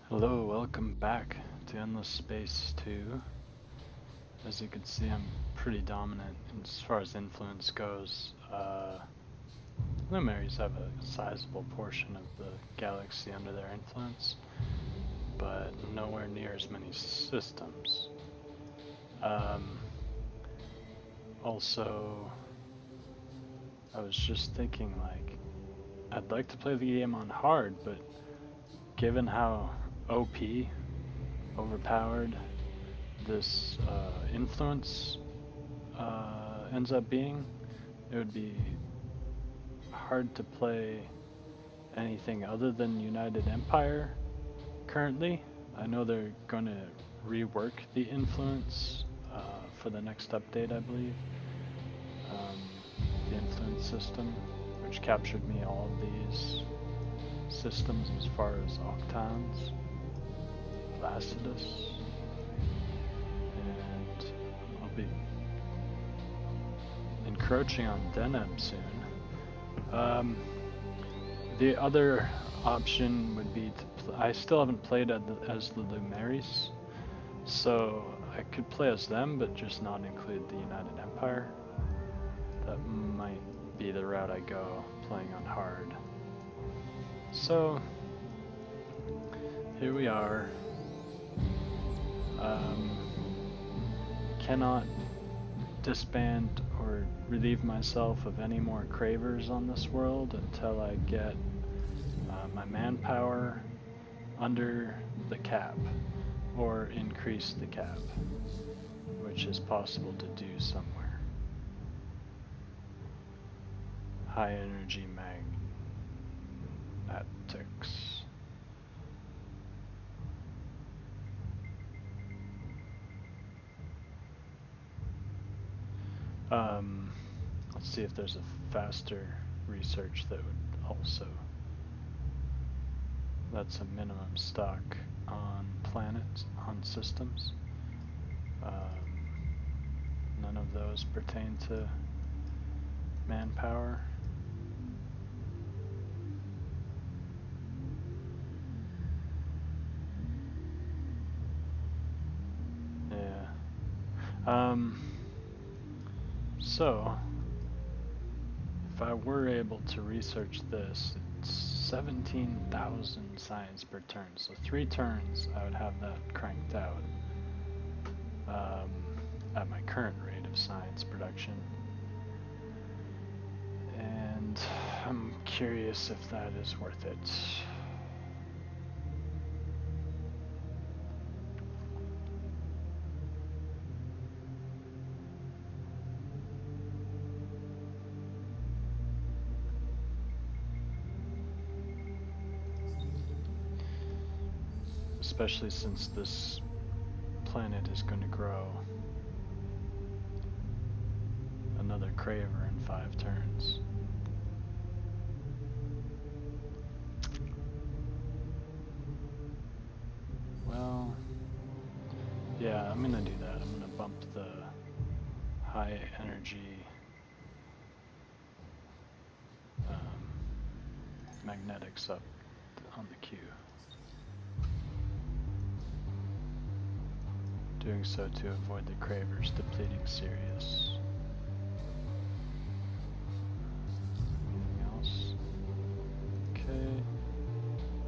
Hello, welcome back to Endless Space 2. As you can see, I'm pretty dominant as far as influence goes. Luminaries have a sizable portion of the galaxy under their influence, but nowhere near as many systems. Also, I was just thinking, I'd like to play the game on hard, but given how OP, overpowered, this influence ends up being, it would be hard to play anything other than United Empire currently. I know they're going to rework the influence for the next update, I believe. The influence system, which captured me all of these systems as far as Octans, Placidus, and I'll be encroaching on Deneb soon. The other option would be to I still haven't played as the Luminaries, so I could play as them, but just not include the United Empire. That might be the route I go, playing on hard. So, here we are. Cannot disband or relieve myself of any more cravers on this world until I get my manpower under the cap, or increase the cap, which is possible to do somewhere. High energy magnetics. Let's see if there's a faster research that would also. That's a minimum stock on planets, on systems. None of those pertain to manpower. Yeah. So, if I were able to research this, it's 17,000 science per turn. So 3 turns, I would have that cranked out at my current rate of science production. And I'm curious if that is worth it. Especially since this planet is going to grow another Craver in 5 turns. Well, yeah, I'm gonna do that. I'm gonna bump the high energy magnetics up on the queue. Doing so to avoid the Cravers depleting Sirius. Anything else? Okay.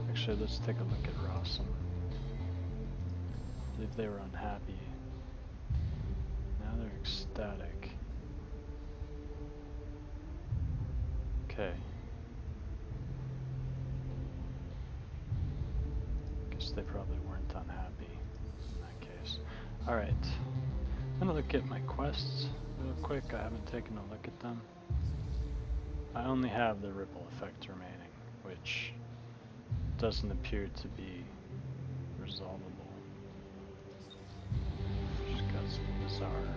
Actually, let's take a look at Rossum. I believe they were unhappy. Now they're ecstatic. Okay. Guess they probably weren't unhappy in that case. Alright. I'm gonna look at my quests real quick. I haven't taken a look at them. I only have the ripple effect remaining, which doesn't appear to be resolvable. Just got some bizarre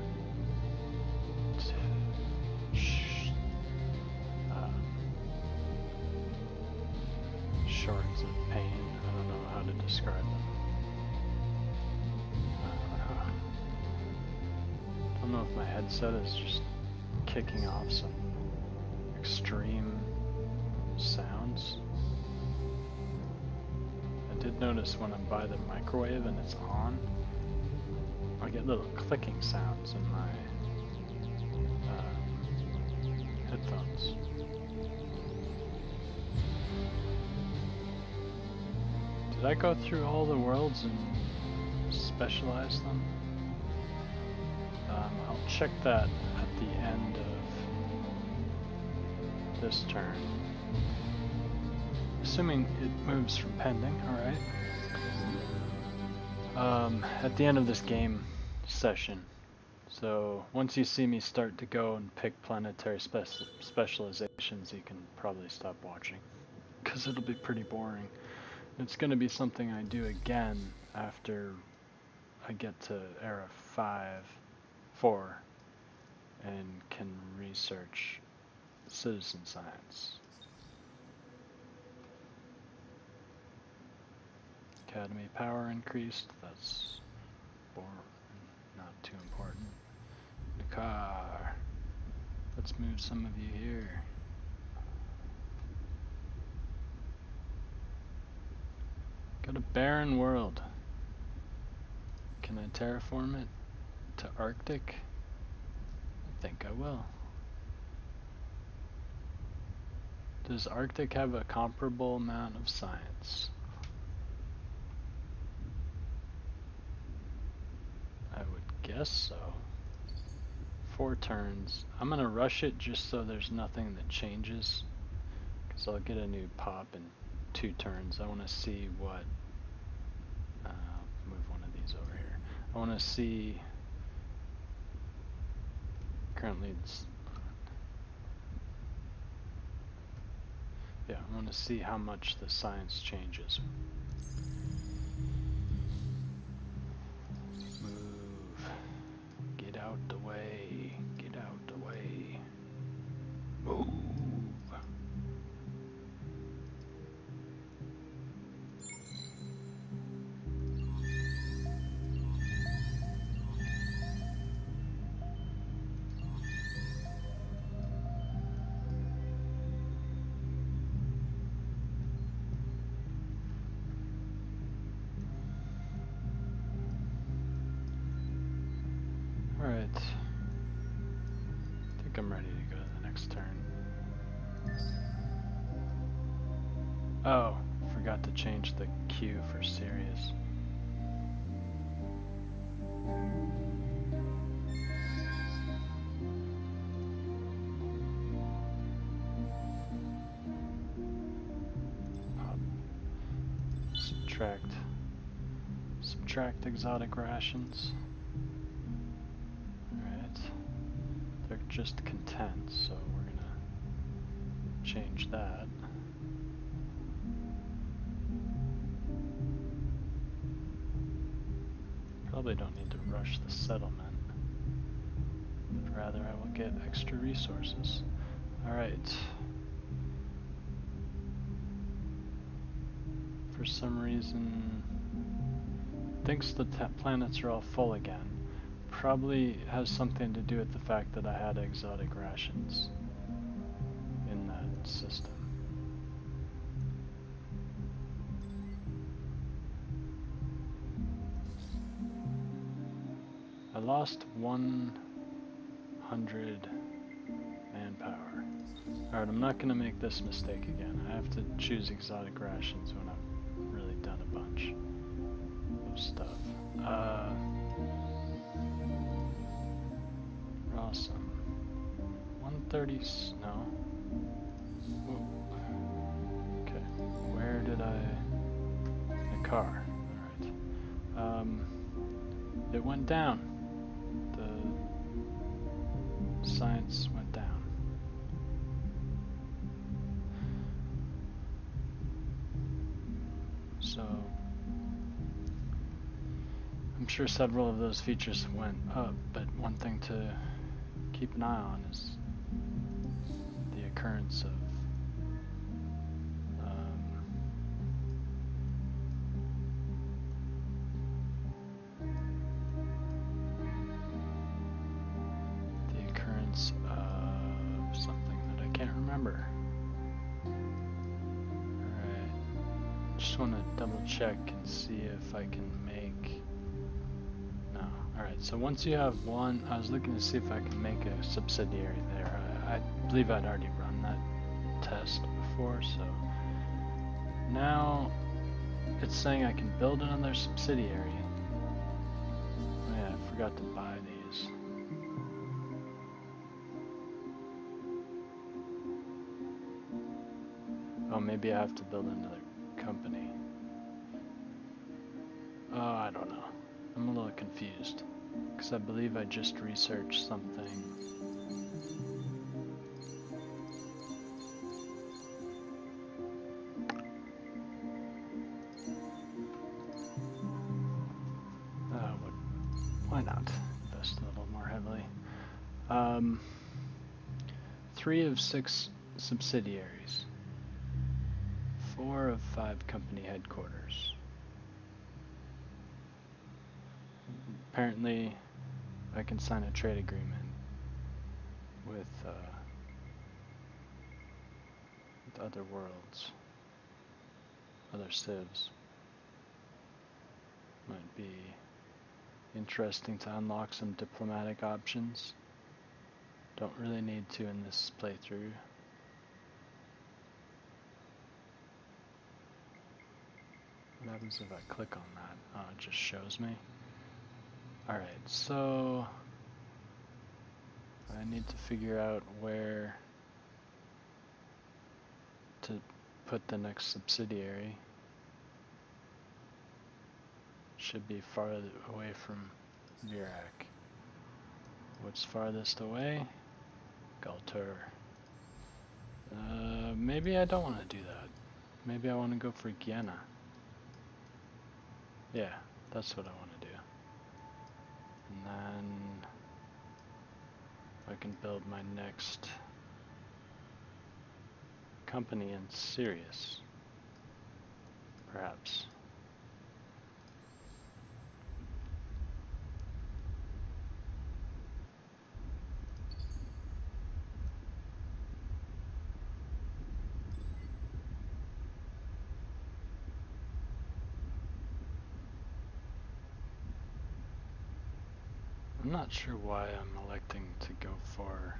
shards of pain. I don't know how to describe them. I don't know if my headset is just kicking off some extreme sounds. I did notice when I'm by the microwave and it's on, I get little clicking sounds in my headphones. Did I go through all the worlds and specialize them? I'll check that at the end of this turn. Assuming it moves from pending, alright. At the end of this game session. So once you see me start to go and pick planetary specializations, you can probably stop watching. Because it'll be pretty boring. It's going to be something I do again after I get to Era 4 and can research citizen science. Academy power increased, that's not too important. The car. Let's move some of you here. Got a barren world. Can I terraform it to Arctic? I think I will. Does Arctic have a comparable amount of science? I would guess so. 4 turns. I'm gonna rush it just so there's nothing that changes, because I'll get a new pop in 2 turns. I want to see what... move one of these over here. I want to see... Currently it's... Yeah, I want to see how much the science changes. Move. Get out the way. Get out the way. Move. Alright. I think I'm ready to go to the next turn. Oh, forgot to change the Q for serious. Pop. Subtract exotic rations. They're just content, so we're gonna change that. Probably don't need to rush the settlement, but rather I will get extra resources. Alright. For some reason, thinks the planets are all full again. Probably has something to do with the fact that I had exotic rations in that system. I lost 100 manpower. Alright, I'm not going to make this mistake again. I have to choose exotic rations when I've really done a bunch of stuff. Awesome. 130, no. Whoa. Okay, where did I... The car, alright. It went down. The science went down. So, I'm sure several of those features went up, but one thing to keep an eye on is the occurrence of something that I can't remember. Alright, just want to double check and see if I can make... No. Alright, so once you have one, I was looking to see if I can make a subsidiary there. I believe I'd already run that test before, so... Now, it's saying I can build another subsidiary. Oh yeah, I forgot to buy these. Oh, maybe I have to build another company. Oh, I don't know. I'm a little confused. Because I believe I just researched something. Why not invest a little more heavily? 3 of 6 subsidiaries. 4 of 5 company headquarters. Apparently, I can sign a trade agreement with other worlds, other civs. Might be interesting to unlock some diplomatic options. Don't really need to in this playthrough. What happens if I click on that? Oh, it just shows me. Alright, so I need to figure out where to put the next subsidiary. Should be farther away from Virac. What's farthest away? Galter. Maybe I don't want to do that. Maybe I want to go for Guyana. Yeah, that's what I want to do. And then I can build my next company in Sirius, perhaps. I'm not sure why I'm electing to go for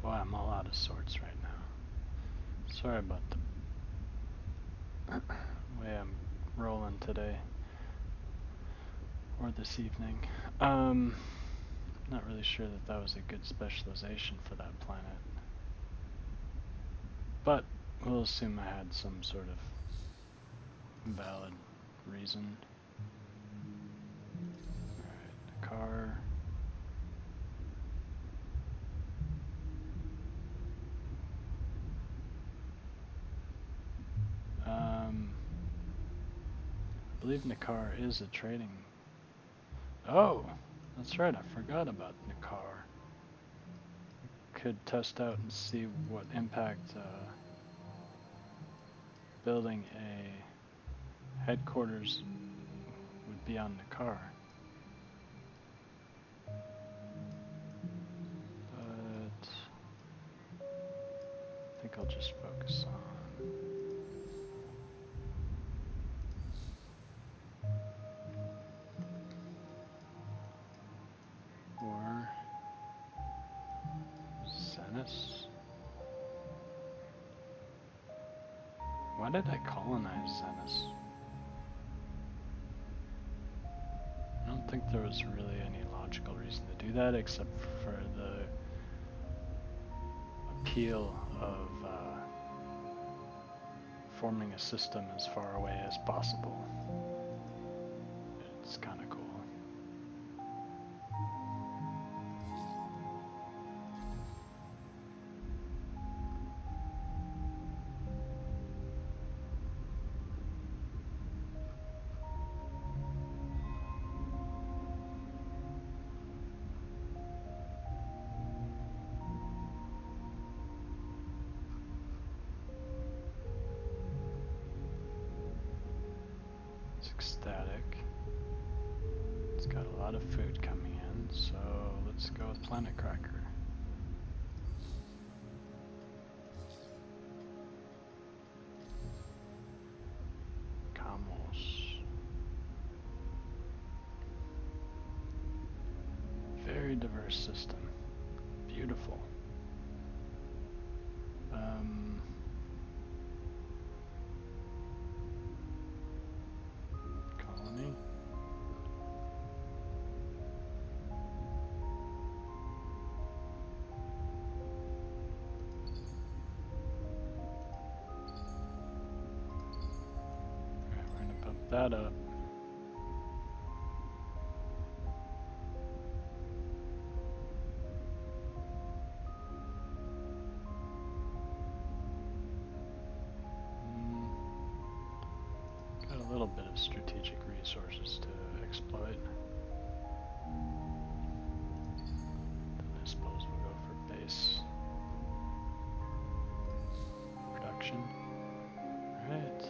Boy, I'm all out of sorts right now. Sorry about the way I'm rolling today or this evening. Not really sure that that was a good specialization for that planet. But we'll assume I had some sort of valid reason. Alright, car. I believe Nakar is a trading... Oh! That's right, I forgot about Nakar. Could test out and see what impact building a headquarters would be on Nakar. But I think I'll just focus on... or Xenis? Why did I colonize Xenis? I don't think there was really any logical reason to do that except for the appeal of forming a system as far away as possible. It's kind of cool. It's ecstatic. lot of food coming in, so let's go with Planet Cracker. Camels. Very diverse system. Beautiful. Colony. Alright, we're gonna bump that up. Got a little bit of strategic resources to exploit. Then I suppose we'll go for base production. Alright.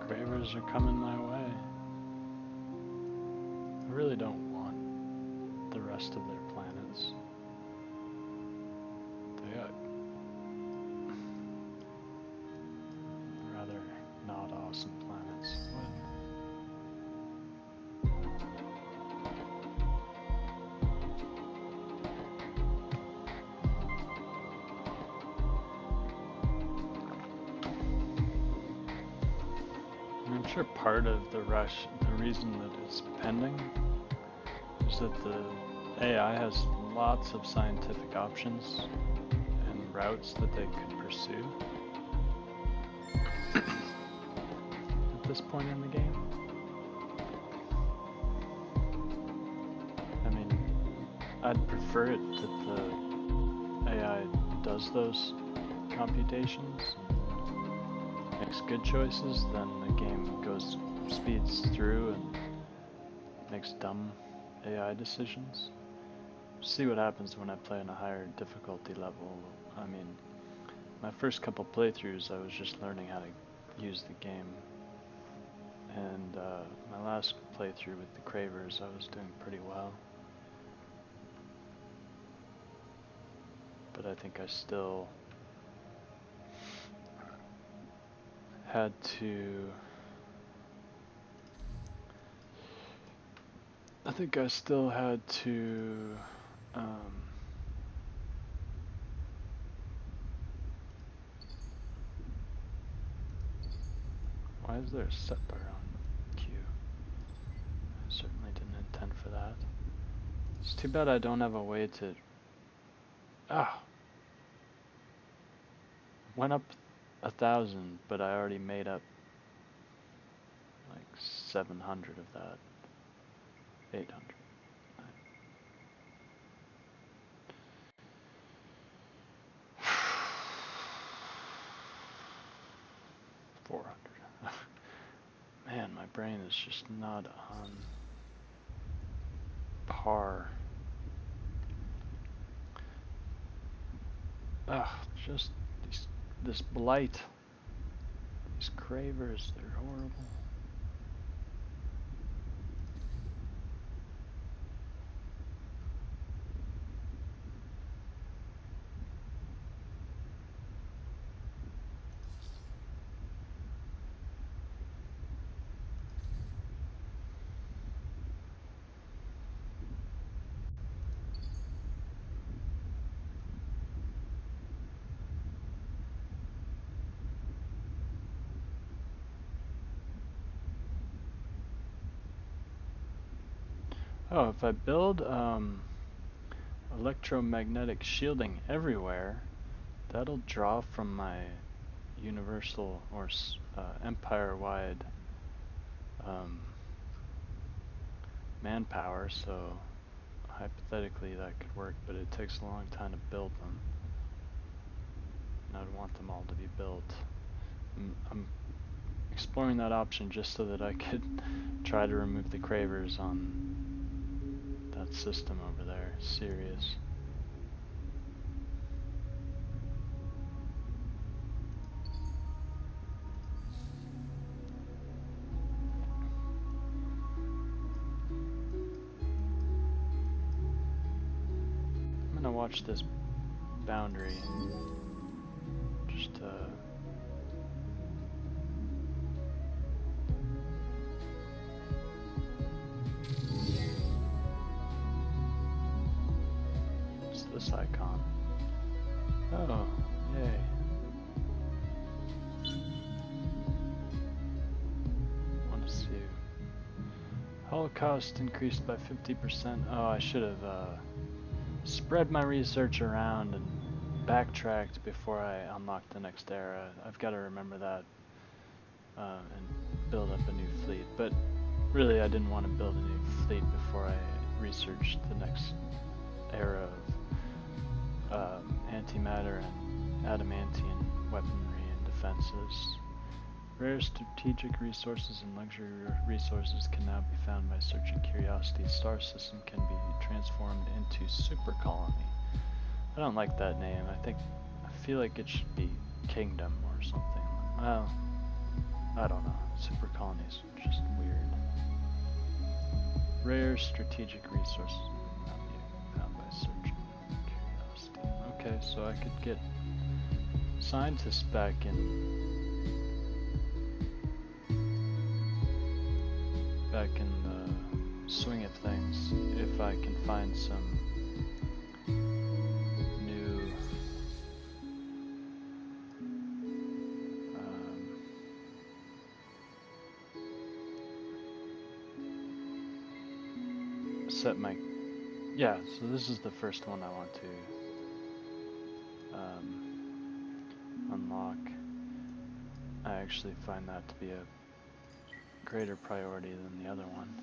Cravers are coming my way. I really don't want the rest of their planets. They got rather not awesome planets. What? I'm sure part of the rush, the reason that it's pending, is that the AI has lots of scientific options and routes that they could pursue at this point in the game. I mean, I'd prefer it that the AI does those computations, makes good choices, then the game speeds through and makes dumb AI decisions. See what happens when I play on a higher difficulty level. I mean, my first couple playthroughs I was just learning how to use the game, and my last playthrough with the Cravers I was doing pretty well. But I think I still had to... Why is there a set bar on Q? I certainly didn't intend for that. It's too bad I don't have a way to... Went up 1,000, but I already made up like 700 of that. 800. 400. Man, my brain is just not on par. Just this blight. These Cravers, they're horrible. Oh, if I build electromagnetic shielding everywhere, that'll draw from my universal or empire-wide manpower, so hypothetically that could work, but it takes a long time to build them. And I'd want them all to be built. I'm exploring that option just so that I could try to remove the cravers on that system over there. Serious. I'm gonna watch this boundary. Just what's this icon? Oh, yay. Want to see. Holocaust increased by 50%. Oh, I should have spread my research around and backtracked before I unlocked the next era. I've got to remember that and build up a new fleet. But really, I didn't want to build a new fleet before I researched the next era of antimatter and adamantium weaponry and defenses. Rare strategic resources and luxury resources can now be found by searching Curiosity's star system can be transformed into super colony. I don't like that name. I feel like it should be kingdom or something. Well, I don't know. Super colonies just weird. Rare strategic resources can now be found by searching Curiosity. Okay, so I could get scientists back in the swing of things if I can find some new set my so this is the first one I want to unlock. I actually find that to be a greater priority than the other one.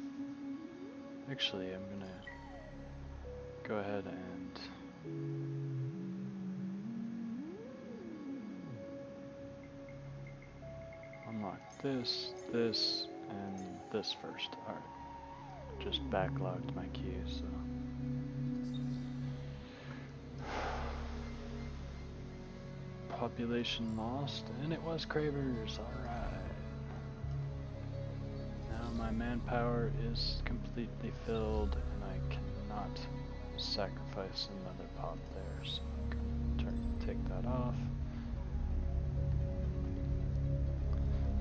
Actually, I'm gonna go ahead and unlock this, and this first. Alright. Just backlogged my queue, so. Population lost, and it was cravers. Alright. Now my manpower is completely filled, and I cannot sacrifice another pop there, so I'm going to take that off.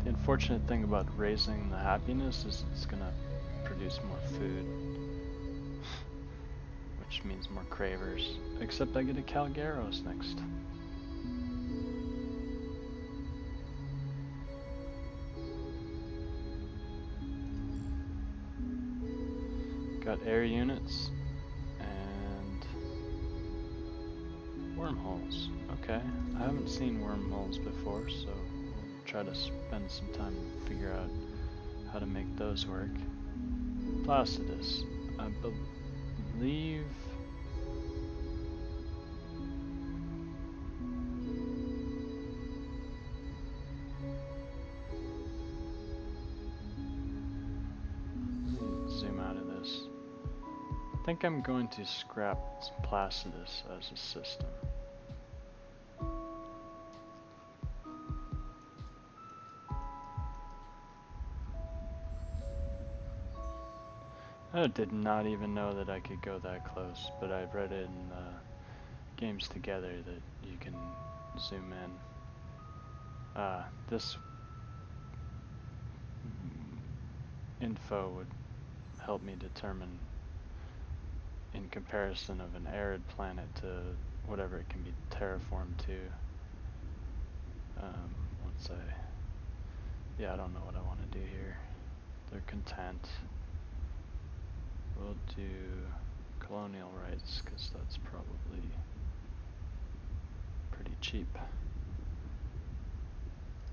The unfortunate thing about raising the happiness is it's going to produce more food, which means more cravers, except I get a Calgaros next. Got air units and wormholes. Okay, I haven't seen wormholes before, so we'll try to spend some time to figure out how to make those work. Placidus, I believe. Zoom out of this. I think I'm going to scrap Placidus as a system. I did not even know that I could go that close, but I've read it in Games Together that you can zoom in. This info would help me determine, in comparison of an arid planet to whatever it can be terraformed to. I don't know what I want to do here. They're content. We'll do colonial rights, because that's probably pretty cheap.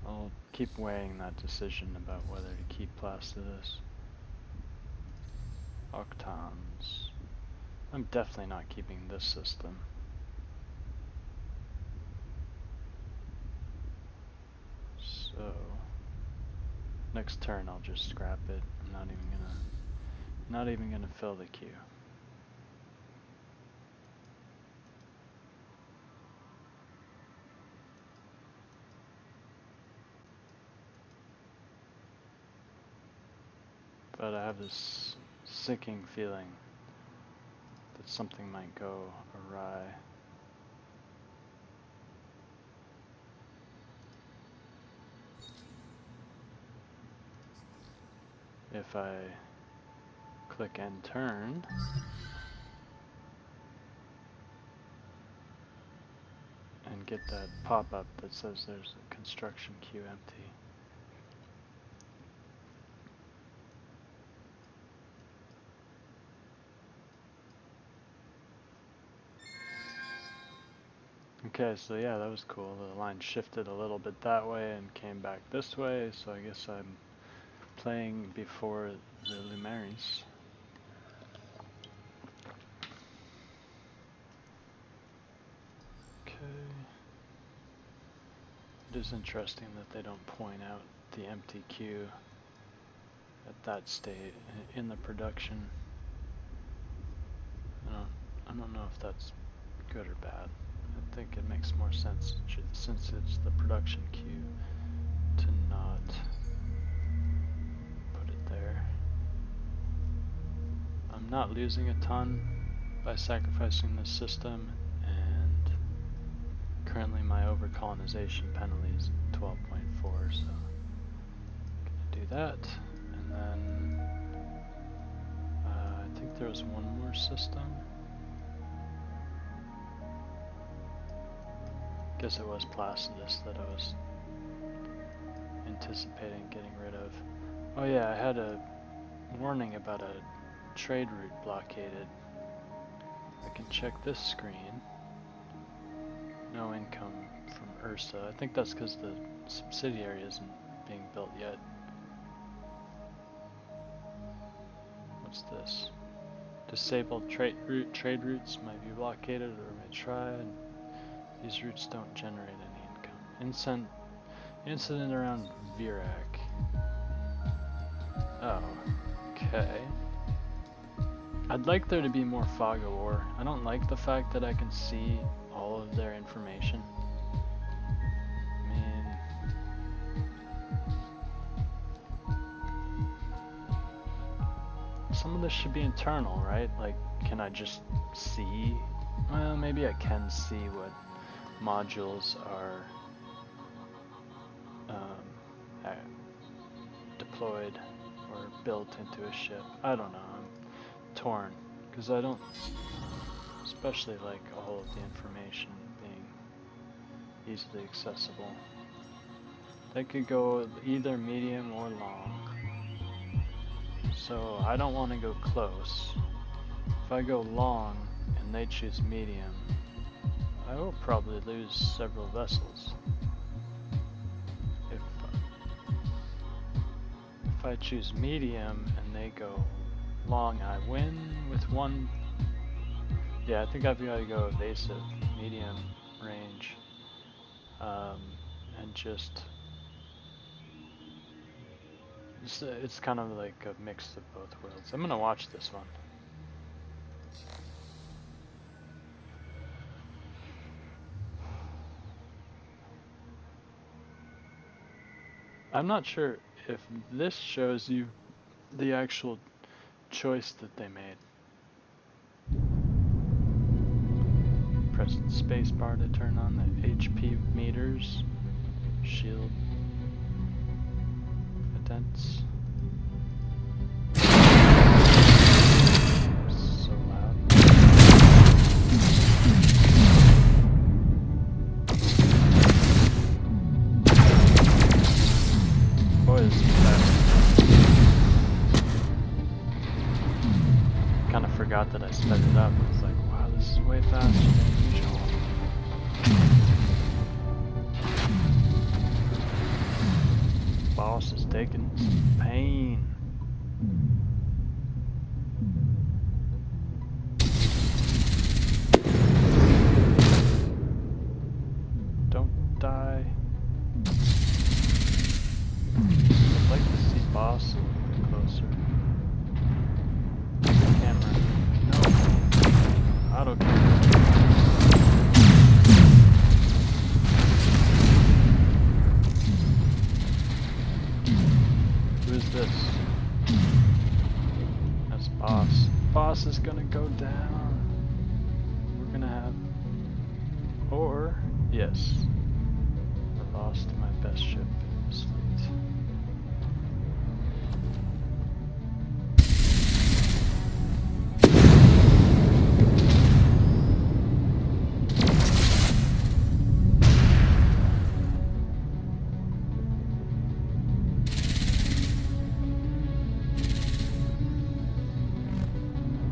I'll keep weighing that decision about whether to keep Placidus. Octons. I'm definitely not keeping this system. So next turn I'll just scrap it. I'm not even gonna fill the queue. But I have this sinking feeling that something might go awry. If I click end turn, and get that pop-up that says there's a construction queue empty. Okay, so yeah, that was cool. The line shifted a little bit that way and came back this way, so I guess I'm playing before the Lumaries. Okay. It is interesting that they don't point out the empty queue at that state in the production. I don't know if that's good or bad. I think it makes more sense since it's the production queue to not put it there. I'm not losing a ton by sacrificing this system, and currently my overcolonization penalty is 12.4, so I'm gonna do that. And then I think there was one more system. Guess it was Placidus that I was anticipating getting rid of. Oh yeah, I had a warning about a trade route blockaded. I can check this screen. No income from Ursa. I think that's because the subsidiary isn't being built yet. What's this? Disabled trade routes might be blockaded or may try. And these routes don't generate any income. Incident around Virac. Oh, okay. I'd like there to be more fog of war. I don't like the fact that I can see all of their information. I mean, some of this should be internal, right? Like, can I just see? Well, maybe I can see what modules are deployed or built into a ship. I don't know. I'm torn because I don't especially like all of the information being easily accessible. They could go either medium or long. So I don't want to go close. If I go long and they choose medium, I will probably lose several vessels. If I choose medium and they go long, I win with one. Yeah, I think I've got to go evasive, medium range, and just it's kind of like a mix of both worlds. I'm gonna watch this one. I'm not sure if this shows you the actual choice that they made. Press the space bar to turn on the HP meters, shield cadence. So loud. Boy, this is fast. Kind of forgot that I sped it up. I was like, wow, this is way faster than usual. Boss is taking some pain. Boss is gonna go down. We're gonna have... Or... Yes. I lost my best ship in this fleet.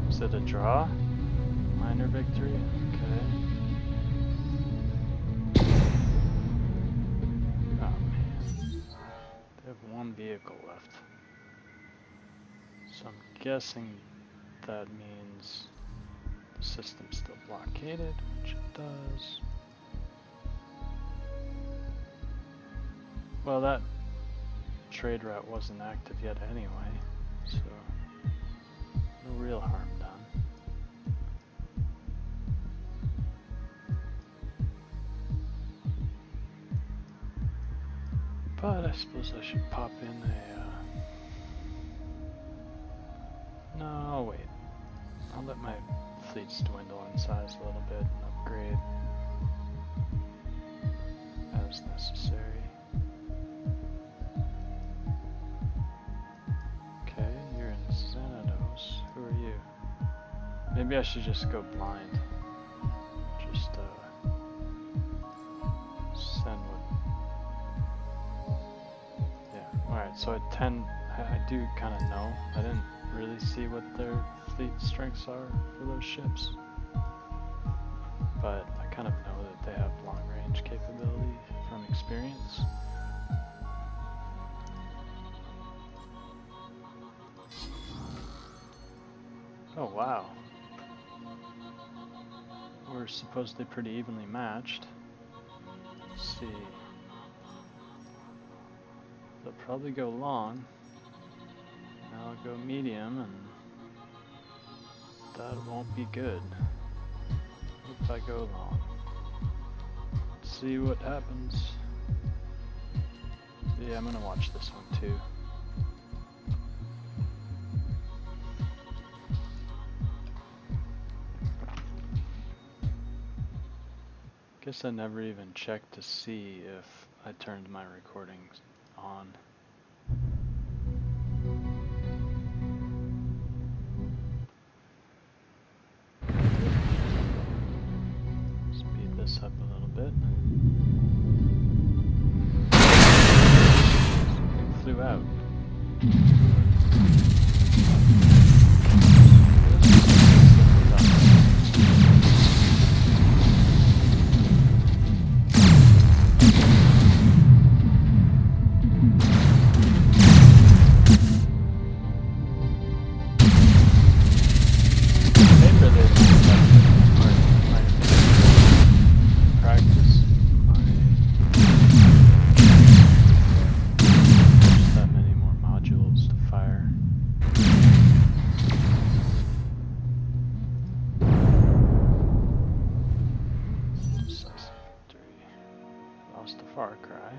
Is it a draw? Minor victory? Okay. Oh man. They have one vehicle left. So I'm guessing that means the system's still blockaded, which it does. Well, that trade route wasn't active yet anyway, so no real harm done. But I suppose I should pop in a... No, I'll wait. I'll let my fleets dwindle in size a little bit and upgrade as necessary. Okay, you're in Xanatos. Who are you? Maybe I should just go blind. Just send what... Yeah, alright, so at 10, I do kind of know. I didn't really see what their fleet strengths are for those ships. But I kind of know that they have long range capability from experience. Oh wow. We're supposedly pretty evenly matched. Let's see. They'll probably go long. I'll go medium, and that won't be good if I go long. Let's see what happens. Yeah, I'm gonna watch this one too. Guess I never even checked to see if I turned my recordings on. Speed this up a little bit. Something flew out. Far Cry.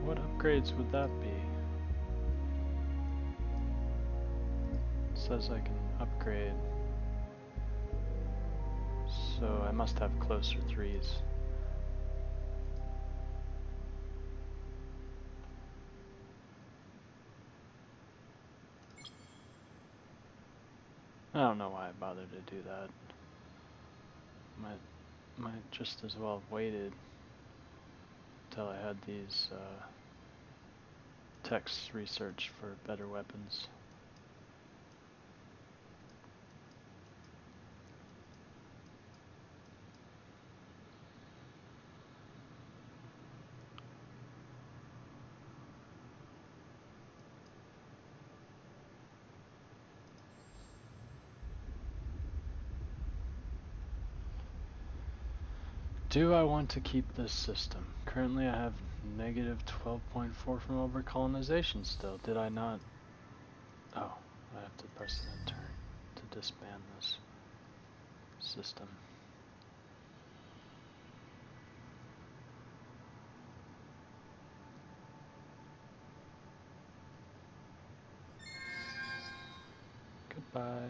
What upgrades would that be? It says I can upgrade. So I must have closer threes. I don't know why I bothered to do that. Might just as well have waited until I had these text research for better weapons. Do I want to keep this system? Currently I have negative 12.4 from over-colonization still. Did I not? Oh, I have to press enter to disband this system. Goodbye.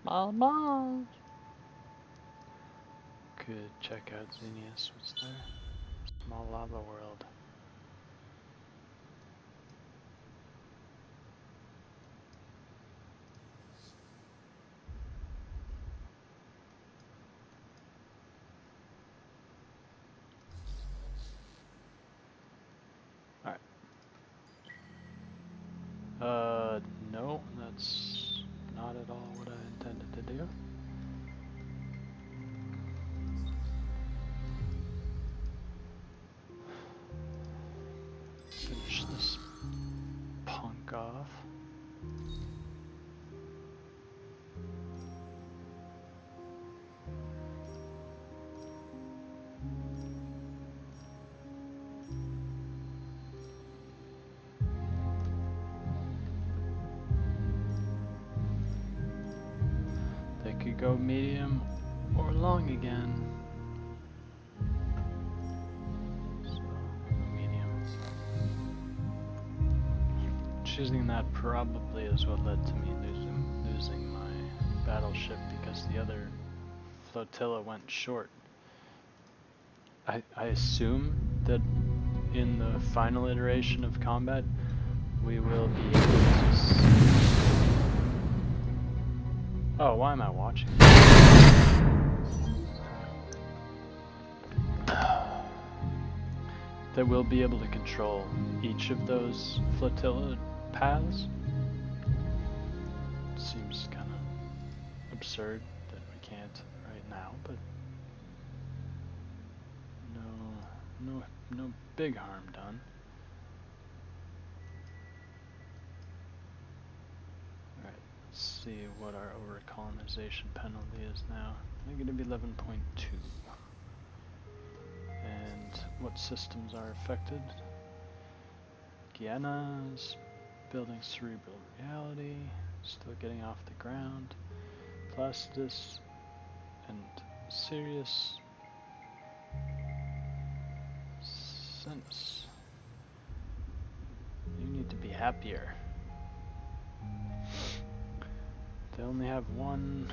Mama! Could check out Xenius. What's there? Small lava world. No, that's not at all what I intended to do. Finish this punk off. They could go medium or long again. So, medium. Choosing that probably is what led to me losing my battleship, because the other flotilla went short. I assume that in the final iteration of combat we will be able to oh, why am I watching? That we'll be able to control each of those flotilla paths. Seems kind of absurd that we can't right now, but no big harm done. Alright, let's see what our over-colonization penalty is now. Negative 11.2. And what systems are affected? Guyana's building cerebral reality, still getting off the ground. Placidus and Sirius. Sense. You need to be happier. They only have one.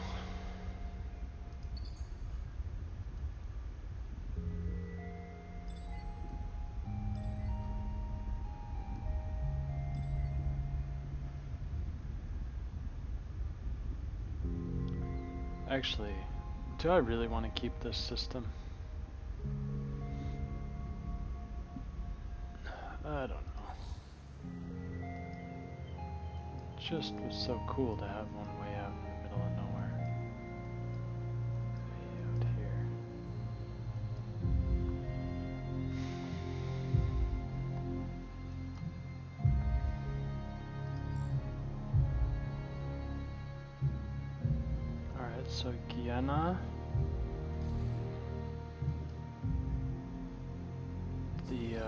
Actually, do I really want to keep this system? I don't know. It just was so cool to have one way out in the middle of nowhere. Way out here. Alright, so Guyana. The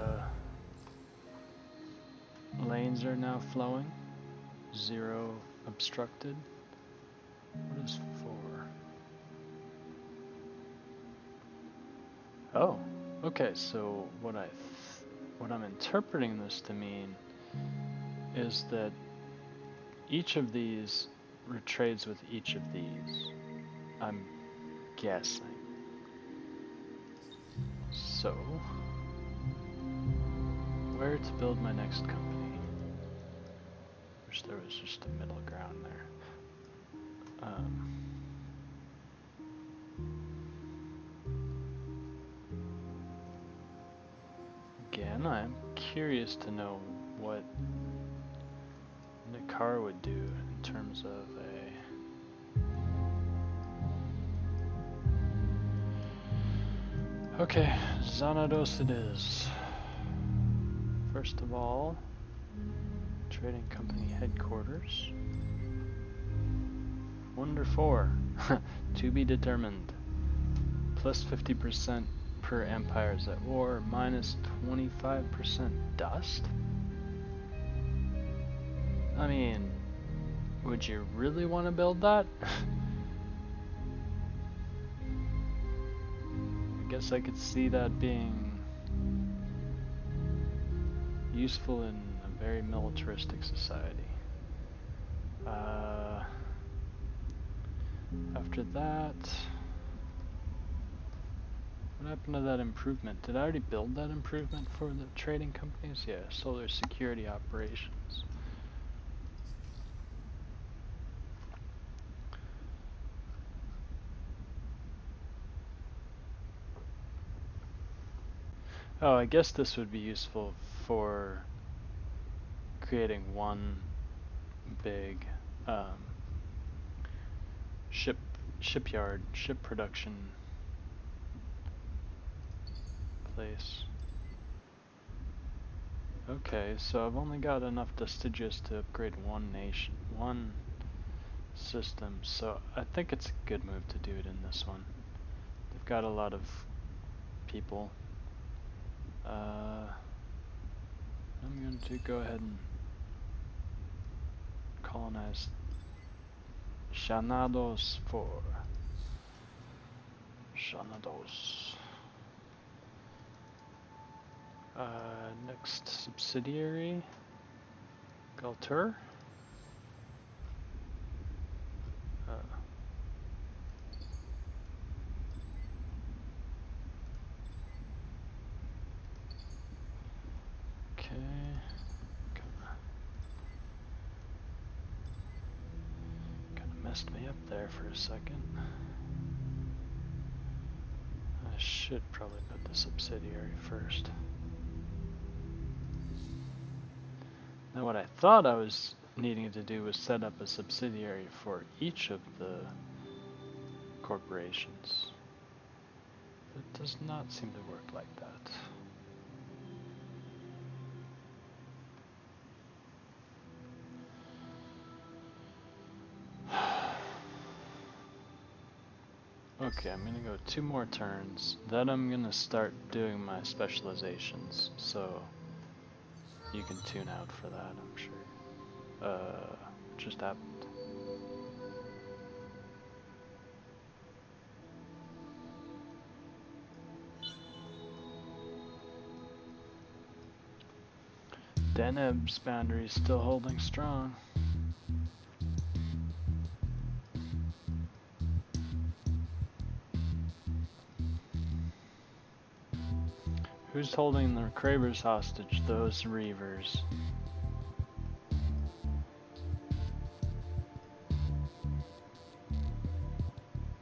lanes are now flowing. 0 obstructed. What is 4? Oh, okay. So what I'm interpreting this to mean is that each of these retrades with each of these. I'm guessing. So, where to build my next company? Wish there was just a middle ground there. Again, I'm curious to know what Nakar would do in terms of a... Okay, Xanados it is. First of all, trading company headquarters. Wonder 4. To be determined. Plus 50% per empires at war, minus 25% dust? I mean, would you really want to build that? I guess I could see that being useful in a very militaristic society. After that, what happened to that improvement? Did I already build that improvement for the trading companies? Yeah, solar security operations. Oh, I guess this would be useful for creating one big shipyard, ship production place. Okay, so I've only got enough Destigious to upgrade one system, so I think it's a good move to do it in this one. They've got a lot of people. I'm going to go ahead and colonize Shanados 4. Shanados. Next subsidiary, Galtur. Okay. Kinda messed me up there for a second. I should probably put the subsidiary first. Now what I thought I was needing to do was set up a subsidiary for each of the corporations. It does not seem to work like that. Okay, I'm gonna go 2 more turns, then I'm gonna start doing my specializations, so you can tune out for that, I'm sure. Just happened. Deneb's boundary is still holding strong. Who's holding the Cravers hostage? Those Reavers.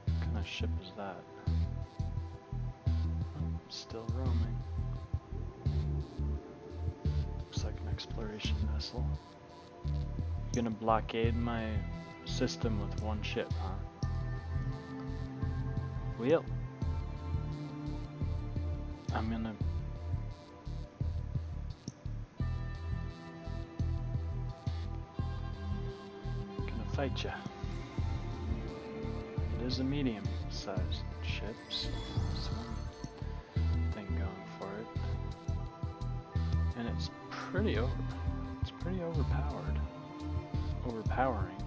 What kind of ship is that? Oh, still roaming. Looks like an exploration vessel. You're gonna blockade my system with one ship, huh? Well, I'm gonna fight ya. It is a medium-sized ship, so there's one thing going for it, and it's pretty overpowered, overpowering.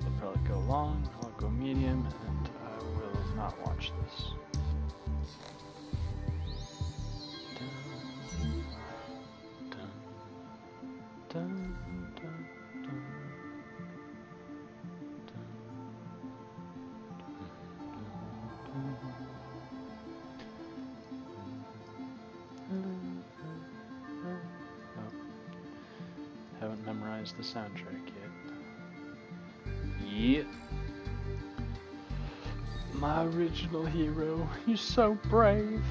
I'll probably go long. I'll go medium, and I will not watch this. Haven't memorized the soundtrack yet. Yeah. My original hero, you're so brave.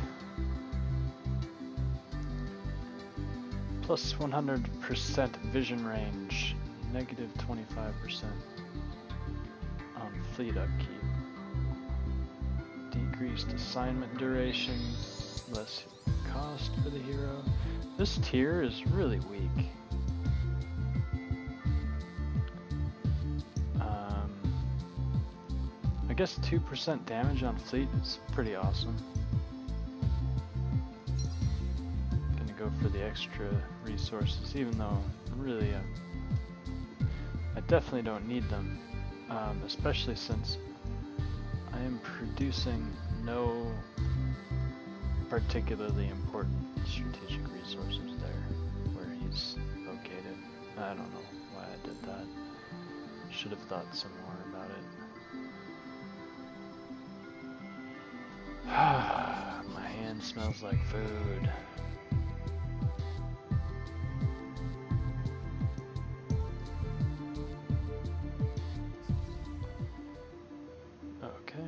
Plus 100% vision range, negative 25% on fleet upkeep. Decreased assignment duration, less cost for the hero. This tier is really weak. I guess 2% damage on fleet is pretty awesome. Gonna go for the extra resources, even though really I definitely don't need them, especially since I am producing no particularly important strategic resources there where he's located. I don't know why I did that. Should have thought some more about it. My hand smells like food. Okay.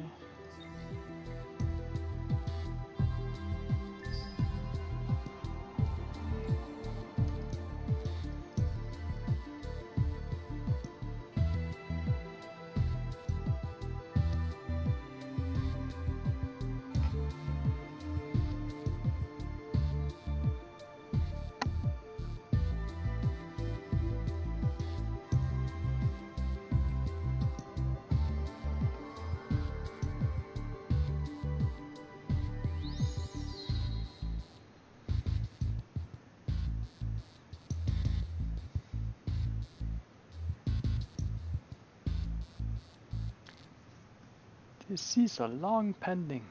This is a long pending.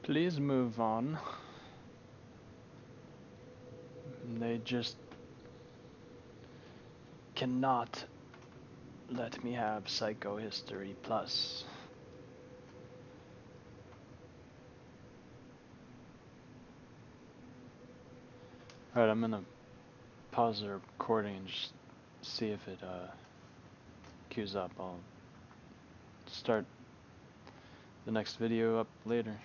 Please move on. They just cannot let me have Psycho History Plus. Alright, I'm gonna pause the recording and just see if it queues up. I'll start the next video up later.